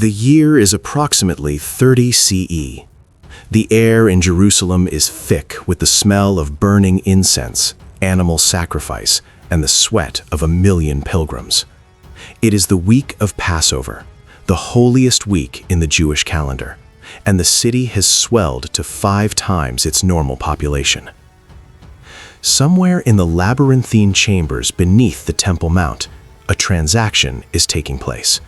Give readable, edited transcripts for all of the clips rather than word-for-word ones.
The year is approximately 30 CE. The air in Jerusalem is thick with the smell of burning incense, animal sacrifice, and the sweat of 1,000,000 pilgrims. It is the week of Passover, the holiest week in the Jewish calendar, and the city has swelled to 5 times its normal population. Somewhere in the labyrinthine chambers beneath the Temple Mount, a transaction is taking place.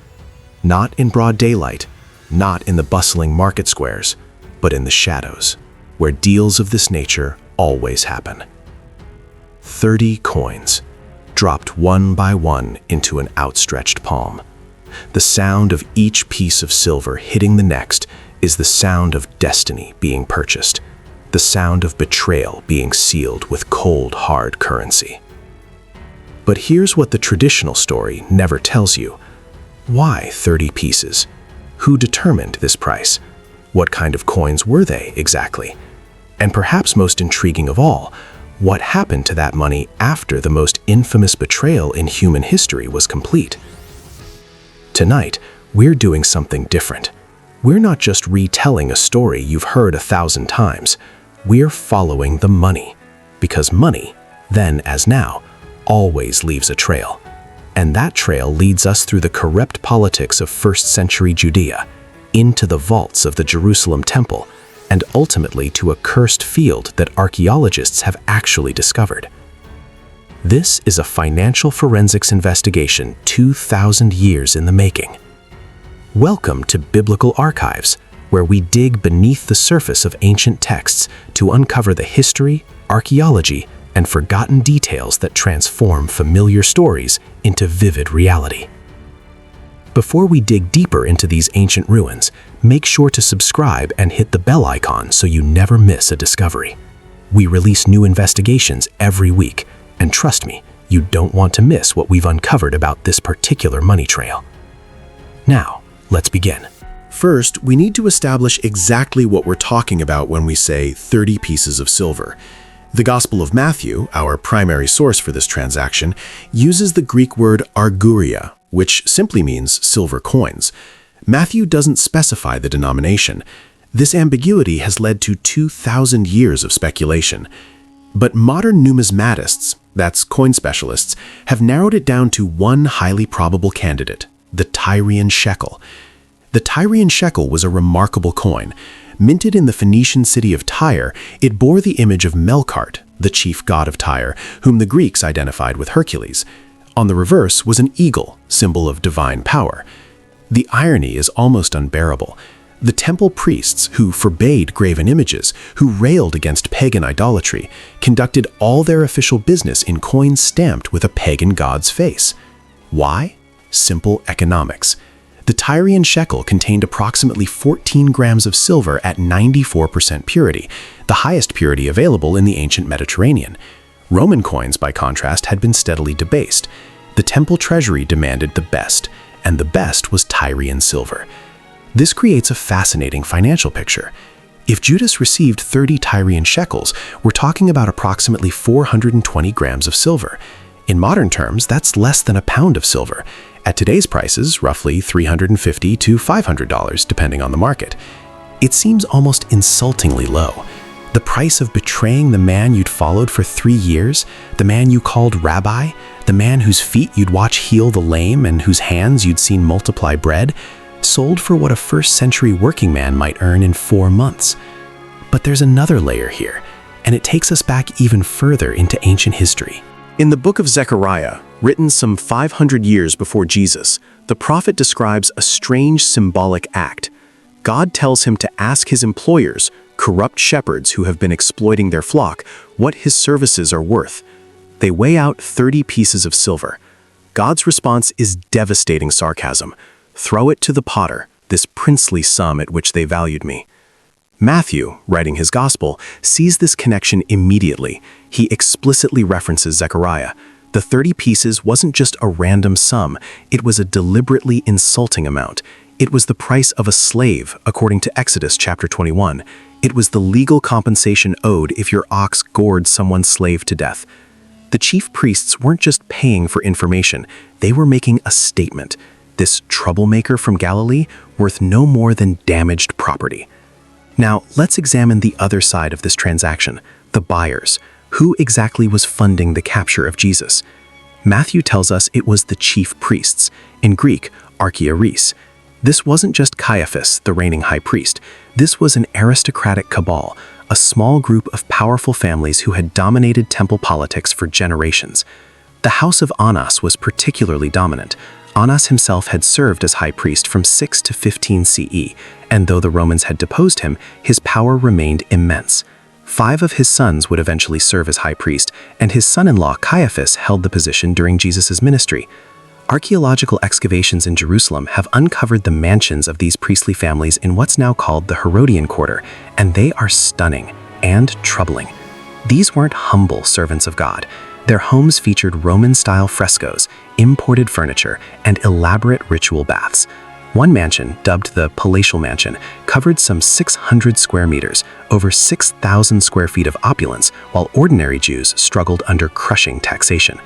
Not in broad daylight, not in the bustling market squares, but in the shadows, where deals of this nature always happen. 30 coins, dropped one by one into an outstretched palm. The sound of each piece of silver hitting the next is the sound of destiny being purchased, the sound of betrayal being sealed with cold, hard currency. But here's what the traditional story never tells you. Why 30 pieces? Who determined this price? What kind of coins were they exactly? And perhaps most intriguing of all, what happened to that money after the most infamous betrayal in human history was complete? Tonight, we're doing something different. We're not just retelling a story you've heard 1,000 times. We're following the money. Because money, then as now, always leaves a trail. And that trail leads us through the corrupt politics of first-century Judea, into the vaults of the Jerusalem temple, and ultimately to a cursed field that archaeologists have actually discovered. This is a financial forensics investigation 2,000 years in the making. Welcome to Biblical Archives, where we dig beneath the surface of ancient texts to uncover the history, archaeology, and forgotten details that transform familiar stories into vivid reality. Before we dig deeper into these ancient ruins, make sure to subscribe and hit the bell icon so you never miss a discovery. We release new investigations every week, and trust me, you don't want to miss what we've uncovered about this particular money trail. Now, let's begin. First, we need to establish exactly what we're talking about when we say 30 pieces of silver. The Gospel of Matthew, our primary source for this transaction, uses the Greek word arguria, which simply means silver coins. Matthew doesn't specify the denomination. This ambiguity has led to 2,000 years of speculation. But modern numismatists, that's coin specialists, have narrowed it down to one highly probable candidate, the Tyrian Shekel. The Tyrian Shekel was a remarkable coin. Minted in the Phoenician city of Tyre, it bore the image of Melkart, the chief god of Tyre, whom the Greeks identified with Hercules. On the reverse was an eagle, symbol of divine power. The irony is almost unbearable. The temple priests, who forbade graven images, who railed against pagan idolatry, conducted all their official business in coins stamped with a pagan god's face. Why? Simple economics. The Tyrian shekel contained approximately 14 grams of silver at 94% purity, the highest purity available in the ancient Mediterranean. Roman coins, by contrast, had been steadily debased. The temple treasury demanded the best, and the best was Tyrian silver. This creates a fascinating financial picture. If Judas received 30 Tyrian shekels, we're talking about approximately 420 grams of silver. In modern terms, that's less than a pound of silver. At today's prices, roughly $350 to $500, depending on the market. It seems almost insultingly low. The price of betraying the man you'd followed for 3 years, the man you called rabbi, the man whose feet you'd watch heal the lame and whose hands you'd seen multiply bread, sold for what a first-century working man might earn in 4 months. But there's another layer here, and it takes us back even further into ancient history. In the book of Zechariah, written some 500 years before Jesus, the prophet describes a strange symbolic act. God tells him to ask his employers, corrupt shepherds who have been exploiting their flock, what his services are worth. They weigh out 30 pieces of silver. God's response is devastating sarcasm. Throw it to the potter, this princely sum at which they valued me. Matthew, writing his gospel, sees this connection immediately. He explicitly references Zechariah. The 30 pieces wasn't just a random sum, it was a deliberately insulting amount. It was the price of a slave, according to Exodus chapter 21. It was the legal compensation owed if your ox gored someone's slave to death. The chief priests weren't just paying for information, they were making a statement. this troublemaker from Galilee worth no more than damaged property. Now, let's examine the other side of this transaction, the buyers. Who exactly was funding the capture of Jesus? Matthew tells us it was the chief priests, in Greek, archaeological. This wasn't just Caiaphas, the reigning high priest. This was an aristocratic cabal, a small group of powerful families who had dominated temple politics for generations. The house of Annas was particularly dominant. Annas himself had served as high priest from 6 to 15 CE, and though the Romans had deposed him, his power remained immense. 5 of his sons would eventually serve as high priest, and his son-in-law Caiaphas held the position during Jesus' ministry. Archaeological excavations in Jerusalem have uncovered the mansions of these priestly families in what's now called the Herodian Quarter, and they are stunning and troubling. These weren't humble servants of God. Their homes featured Roman-style frescoes, imported furniture, and elaborate ritual baths. One mansion, dubbed the Palatial Mansion, covered some 600 square meters, over 6,000 square feet of opulence, while ordinary Jews struggled under crushing taxation.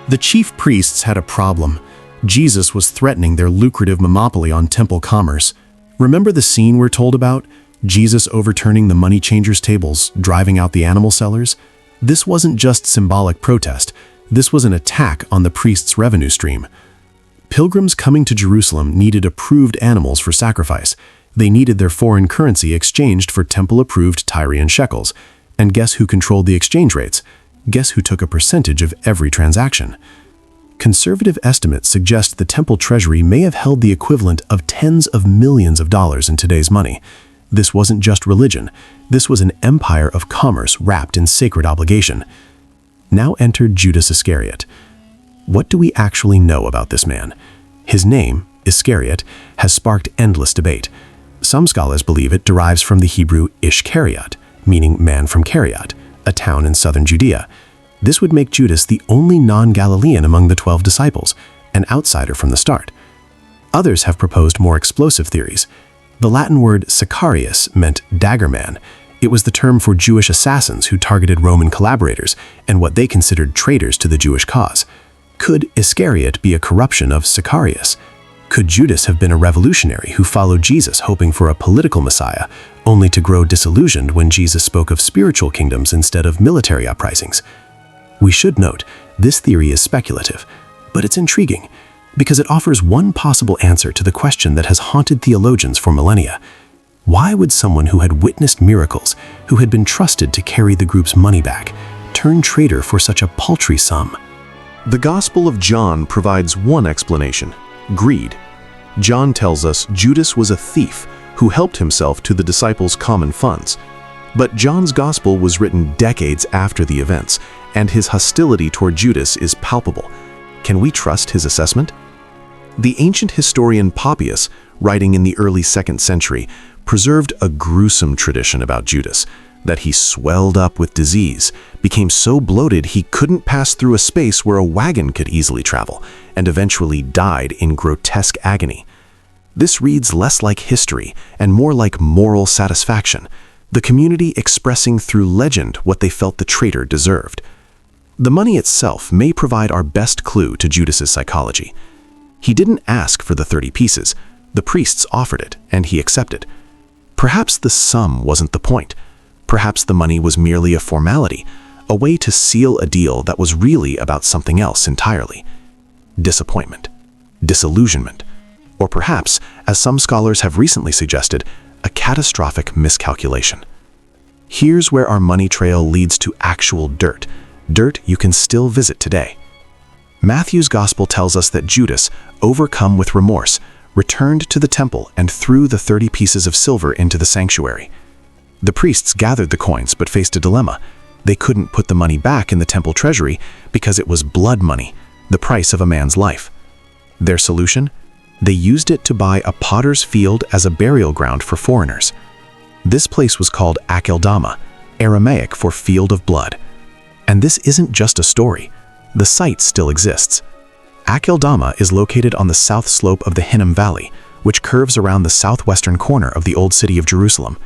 The chief priests had a problem. Jesus was threatening their lucrative monopoly on temple commerce. Remember the scene we're told about? Jesus overturning the money changers' tables, driving out the animal sellers? This wasn't just symbolic protest. This was an attack on the priests' revenue stream. Pilgrims coming to Jerusalem needed approved animals for sacrifice. They needed their foreign currency exchanged for temple-approved Tyrian Shekels. And guess who controlled the exchange rates? Guess who took a percentage of every transaction? Conservative estimates suggest the temple treasury may have held the equivalent of tens of millions of dollars in today's money. This wasn't just religion. This was an empire of commerce wrapped in sacred obligation. Now entered Judas Iscariot. What do we actually know about this man? His name, Iscariot, has sparked endless debate. Some scholars believe it derives from the Hebrew Ishkariot, meaning man from Keriot, a town in southern Judea. This would make Judas the only non-Galilean among the 12 disciples, an outsider from the start. Others have proposed more explosive theories. The Latin word Sicarius meant dagger man. It was the term for Jewish assassins who targeted Roman collaborators and what they considered traitors to the Jewish cause. Could Iscariot be a corruption of Sicarius? Could Judas have been a revolutionary who followed Jesus hoping for a political messiah, only to grow disillusioned when Jesus spoke of spiritual kingdoms instead of military uprisings? We should note, this theory is speculative, but it's intriguing, because it offers one possible answer to the question that has haunted theologians for millennia. Why would someone who had witnessed miracles, who had been trusted to carry the group's money back, turn traitor for such a paltry sum? The Gospel of John provides one explanation: greed. John tells us Judas was a thief who helped himself to the disciples' common funds. But John's Gospel was written decades after the events, and his hostility toward Judas is palpable. Can we trust his assessment? The ancient historian Papias, writing in the early 2nd century, preserved a gruesome tradition about Judas, that he swelled up with disease, became so bloated he couldn't pass through a space where a wagon could easily travel, and eventually died in grotesque agony. This reads less like history and more like moral satisfaction, the community expressing through legend what they felt the traitor deserved. The money itself may provide our best clue to Judas's psychology. He didn't ask for the 30 pieces. The priests offered it, and he accepted. Perhaps the sum wasn't the point. Perhaps the money was merely a formality, a way to seal a deal that was really about something else entirely. Disappointment, disillusionment, or perhaps, as some scholars have recently suggested, a catastrophic miscalculation. Here's where our money trail leads to actual dirt you can still visit today. Matthew's Gospel tells us that Judas, overcome with remorse, returned to the temple and threw the 30 pieces of silver into the sanctuary. The priests gathered the coins but faced a dilemma. They couldn't put the money back in the temple treasury because it was blood money, the price of a man's life. Their solution? They used it to buy a potter's field as a burial ground for foreigners. This place was called Akeldama, Aramaic for field of blood. And this isn't just a story. The site still exists. Akeldama is located on the south slope of the Hinnom Valley, which curves around the southwestern corner of the old city of Jerusalem.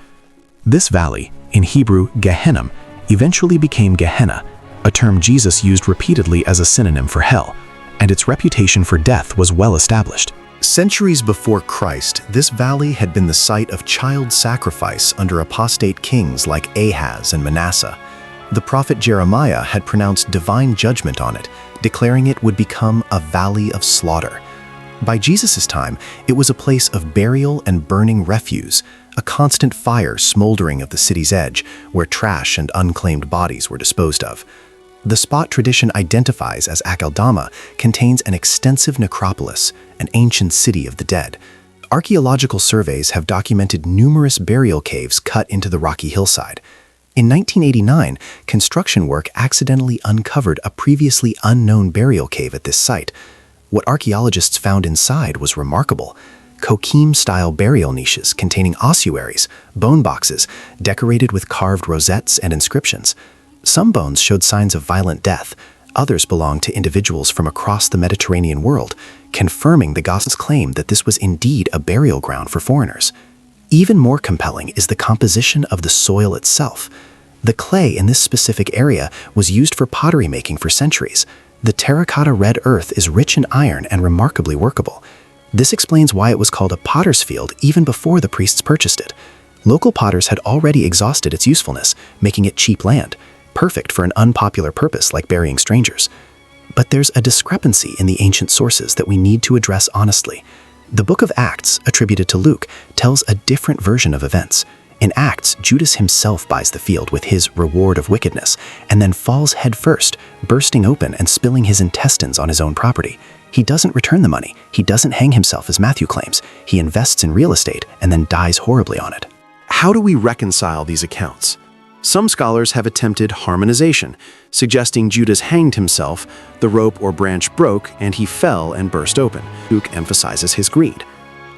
This valley, in Hebrew Gehenna, eventually became Gehenna, a term Jesus used repeatedly as a synonym for hell, and its reputation for death was well established. Centuries before Christ, this valley had been the site of child sacrifice under apostate kings like Ahaz and Manasseh. The prophet Jeremiah had pronounced divine judgment on it, declaring it would become a valley of slaughter. By Jesus' time, it was a place of burial and burning refuse, a constant fire smoldering of the city's edge, where trash and unclaimed bodies were disposed of. The spot tradition identifies as Akeldama contains an extensive necropolis, an ancient city of the dead. Archaeological surveys have documented numerous burial caves cut into the rocky hillside. In 1989, construction work accidentally uncovered a previously unknown burial cave at this site. What archaeologists found inside was remarkable. Kokim-style burial niches containing ossuaries, bone boxes, decorated with carved rosettes and inscriptions. Some bones showed signs of violent death. Others belonged to individuals from across the Mediterranean world, confirming the Gospel's claim that this was indeed a burial ground for foreigners. Even more compelling is the composition of the soil itself. The clay in this specific area was used for pottery making for centuries. The terracotta red earth is rich in iron and remarkably workable. This explains why it was called a potter's field even before the priests purchased it. Local potters had already exhausted its usefulness, making it cheap land, perfect for an unpopular purpose like burying strangers. But there's a discrepancy in the ancient sources that we need to address honestly. The book of Acts, attributed to Luke, tells a different version of events. In Acts, Judas himself buys the field with his reward of wickedness, and then falls headfirst, bursting open and spilling his intestines on his own property. He doesn't return the money. He doesn't hang himself as Matthew claims. He invests in real estate and then dies horribly on it. How do we reconcile these accounts? Some scholars have attempted harmonization, suggesting Judas hanged himself, the rope or branch broke, and he fell and burst open. Luke emphasizes his greed.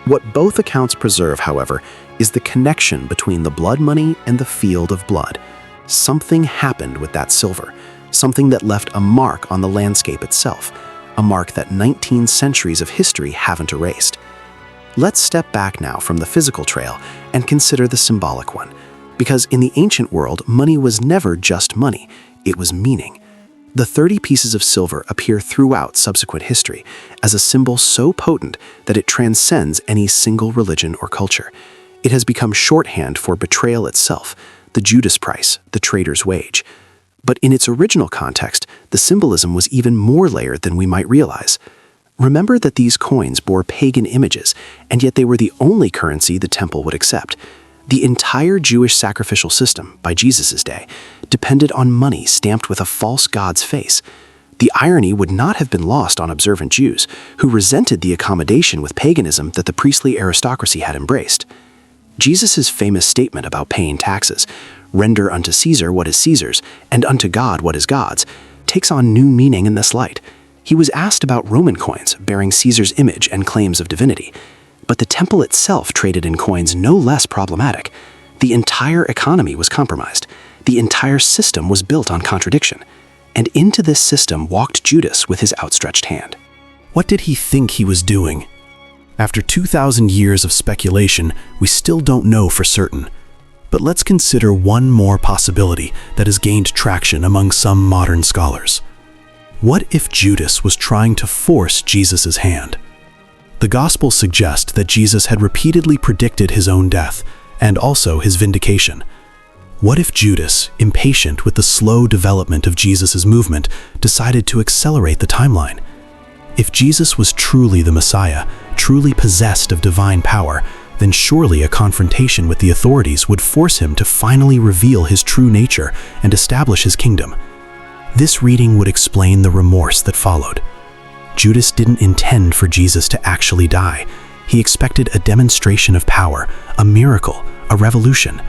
What both accounts preserve, however, is the connection between the blood money and the field of blood. Something happened with that silver, something that left a mark on the landscape itself, a mark that 19 centuries of history haven't erased. Let's step back now from the physical trail and consider the symbolic one. Because in the ancient world, money was never just money, it was meaning. The 30 pieces of silver appear throughout subsequent history as a symbol so potent that it transcends any single religion or culture. It has become shorthand for betrayal itself, the Judas price, the traitor's wage. But in its original context, the symbolism was even more layered than we might realize. Remember that these coins bore pagan images, and yet they were the only currency the temple would accept. The entire Jewish sacrificial system, by Jesus' day, depended on money stamped with a false god's face. The irony would not have been lost on observant Jews, who resented the accommodation with paganism that the priestly aristocracy had embraced. Jesus' famous statement about paying taxes, "Render unto Caesar what is Caesar's, and unto God what is God's," takes on new meaning in this light. He was asked about Roman coins bearing Caesar's image and claims of divinity. But the temple itself traded in coins no less problematic. The entire economy was compromised. The entire system was built on contradiction. And into this system walked Judas with his outstretched hand. What did he think he was doing? After 2,000 years of speculation, we still don't know for certain. But let's consider one more possibility that has gained traction among some modern scholars. What if Judas was trying to force Jesus' hand? The Gospels suggest that Jesus had repeatedly predicted his own death and also his vindication. What if Judas, impatient with the slow development of Jesus' movement, decided to accelerate the timeline? If Jesus was truly the Messiah, truly possessed of divine power, then surely a confrontation with the authorities would force him to finally reveal his true nature and establish his kingdom. This reading would explain the remorse that followed. Judas didn't intend for Jesus to actually die. He expected a demonstration of power, a miracle, a revolution.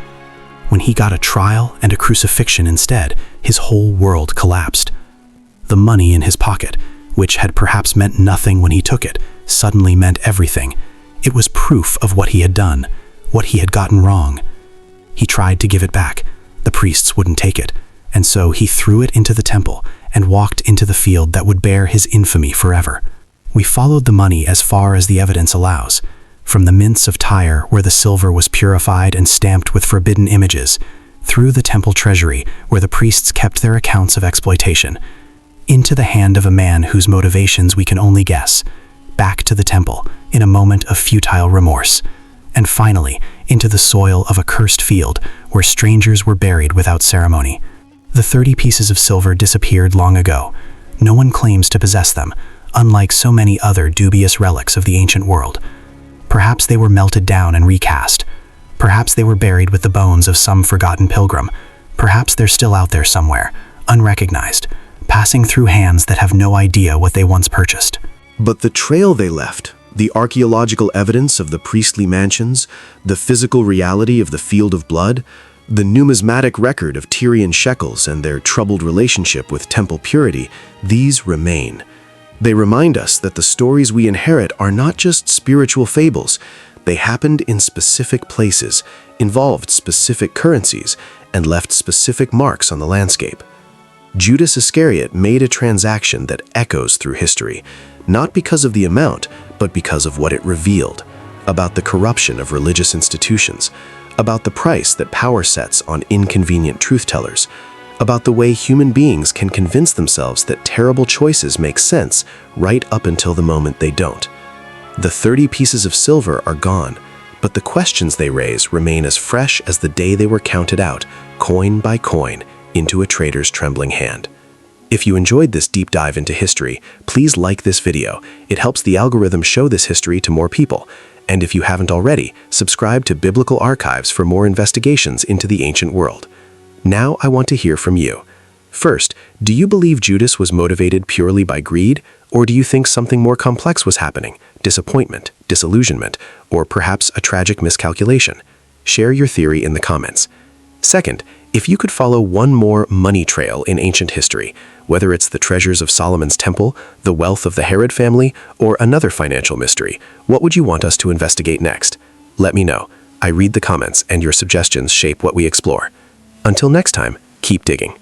When he got a trial and a crucifixion instead, his whole world collapsed. The money in his pocket, which had perhaps meant nothing when he took it, suddenly meant everything. It was proof of what he had done, what he had gotten wrong. He tried to give it back. The priests wouldn't take it, and so he threw it into the temple and walked into the field that would bear his infamy forever. We followed the money as far as the evidence allows, from the mints of Tyre, where the silver was purified and stamped with forbidden images, through the temple treasury, where the priests kept their accounts of exploitation, into the hand of a man whose motivations we can only guess, back to the temple, in a moment of futile remorse, and finally into the soil of a cursed field where strangers were buried without ceremony. The 30 pieces of silver disappeared long ago. No one claims to possess them, unlike so many other dubious relics of the ancient world. Perhaps they were melted down and recast. Perhaps they were buried with the bones of some forgotten pilgrim. Perhaps they're still out there somewhere, unrecognized, passing through hands that have no idea what they once purchased. But the trail they left, the archaeological evidence of the priestly mansions, the physical reality of the field of blood, the numismatic record of Tyrian Shekels and their troubled relationship with temple purity, these remain. They remind us that the stories we inherit are not just spiritual fables. They happened in specific places, involved specific currencies, and left specific marks on the landscape. Judas Iscariot made a transaction that echoes through history, not because of the amount, but because of what it revealed, about the corruption of religious institutions, about the price that power sets on inconvenient truth-tellers, about the way human beings can convince themselves that terrible choices make sense right up until the moment they don't. The 30 pieces of silver are gone, but the questions they raise remain as fresh as the day they were counted out, coin by coin, into a trader's trembling hand. If you enjoyed this deep dive into history, please like this video. It helps the algorithm show this history to more people. And if you haven't already, subscribe to Biblical Archives for more investigations into the ancient world. Now I want to hear from you. First, do you believe Judas was motivated purely by greed, or do you think something more complex was happening? Disappointment, disillusionment, or perhaps a tragic miscalculation? Share your theory in the comments. Second, if you could follow one more money trail in ancient history, whether it's the treasures of Solomon's temple, the wealth of the Herod family, or another financial mystery, what would you want us to investigate next? Let me know. I read the comments, and your suggestions shape what we explore. Until next time, keep digging.